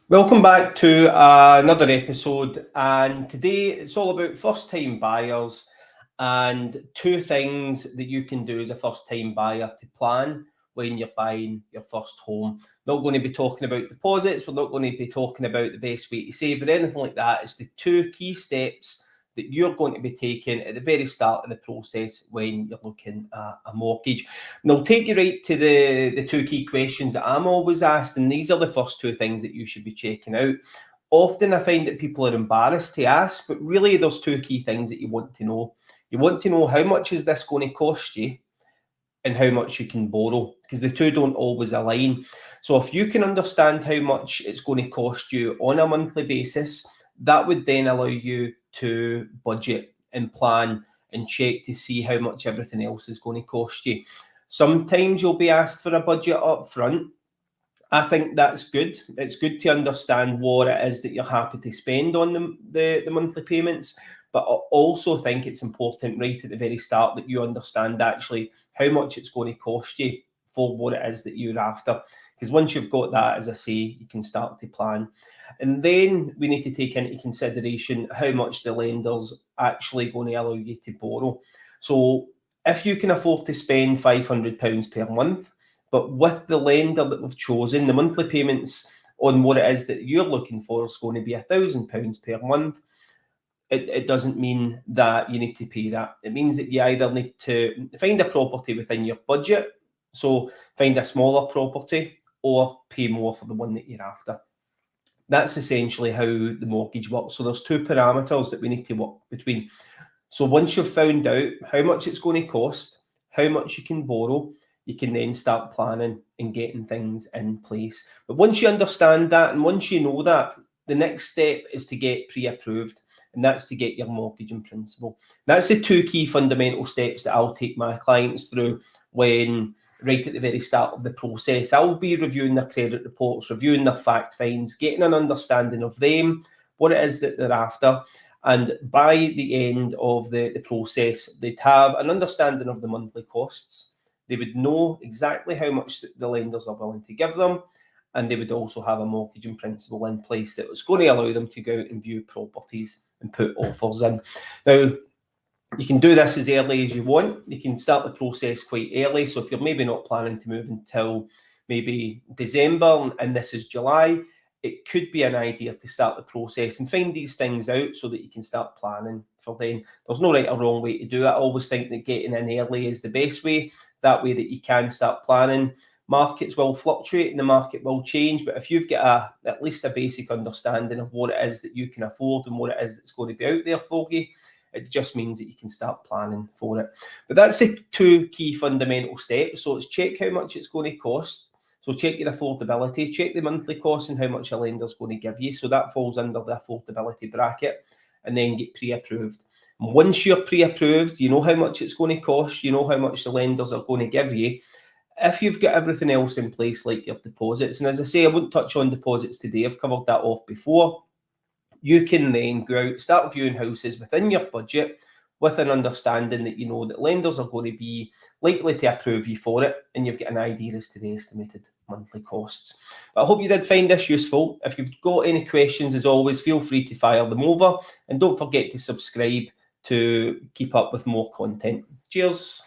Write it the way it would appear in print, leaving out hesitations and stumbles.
Welcome back to another episode, and today it's all about first time buyers and two things that you can do as a first time buyer to plan when you're buying your first home. Not going to be talking about deposits, we're not going to be talking about the best way to save or anything like that. It's the two key steps that you're going to be taking at the very start of the process when you're looking at a mortgage. And I'll take you right to the two key questions that I'm always asked, and these are the first two things that you should be checking out. Often I find that people are embarrassed to ask, but really there's two key things that you want to know. You want to know how much is this going to cost you and how much you can borrow, because the two don't always align. So if you can understand how much it's going to cost you on a monthly basis, that would then allow you to budget and plan and check to see how much everything else is going to cost you. Sometimes you'll be asked for a budget up front. I think that's good. It's good to understand what it is that you're happy to spend on the monthly payments. But I also think it's important right at the very start that you understand actually how much it's going to cost you for what it is that you're after. Because once you've got that, as I say, you can start to plan. And then we need to take into consideration how much the lender's actually going to allow you to borrow. So if you can afford to spend £500 per month, but with the lender that we've chosen, the monthly payments on what it is that you're looking for is going to be £1,000 per month, it doesn't mean that you need to pay that. It means that you either need to find a property within your budget, so find a smaller property, or pay more for the one that you're after. That's essentially how the mortgage works. So there's two parameters that we need to work between. So once you've found out how much it's going to cost, how much you can borrow, you can then start planning and getting things in place. But once you understand that and once you know that, the next step is to get pre-approved, and that's to get your mortgage in principle. That's the two key fundamental steps that I'll take my clients through when right at the very start of the process. I'll be reviewing their credit reports, reviewing their fact finds, getting an understanding of them, what it is that they're after. And by the end of the process, they'd have an understanding of the monthly costs. They would know exactly how much the lenders are willing to give them. And they would also have a mortgage in principle in place that was going to allow them to go out and view properties and put offers in. Now, you can do this as early as you want. You can start the process quite early. So if you're maybe not planning to move until maybe December and this is July, it could be an idea to start the process and find these things out so that you can start planning for then. There's no right or wrong way to do it. I always think that getting in early is the best way. That way that you can start planning. Markets will fluctuate and the market will change, but if you've got at least a basic understanding of what it is that you can afford and what it is that's going to be out there for you, it just means that you can start planning for it. But that's the two key fundamental steps. So it's check how much it's going to cost. So check your affordability, check the monthly cost and how much a lender's going to give you. So that falls under the affordability bracket, and then get pre-approved. And once you're pre-approved, you know how much it's going to cost, you know how much the lenders are going to give you. If you've got everything else in place, like your deposits, and as I say, I won't touch on deposits today, I've covered that off before, you can then go out, start viewing houses within your budget with an understanding that you know that lenders are going to be likely to approve you for it, and you've got an idea as to the estimated monthly costs. But I hope you did find this useful. If you've got any questions, as always, feel free to fire them over, and don't forget to subscribe to keep up with more content. Cheers.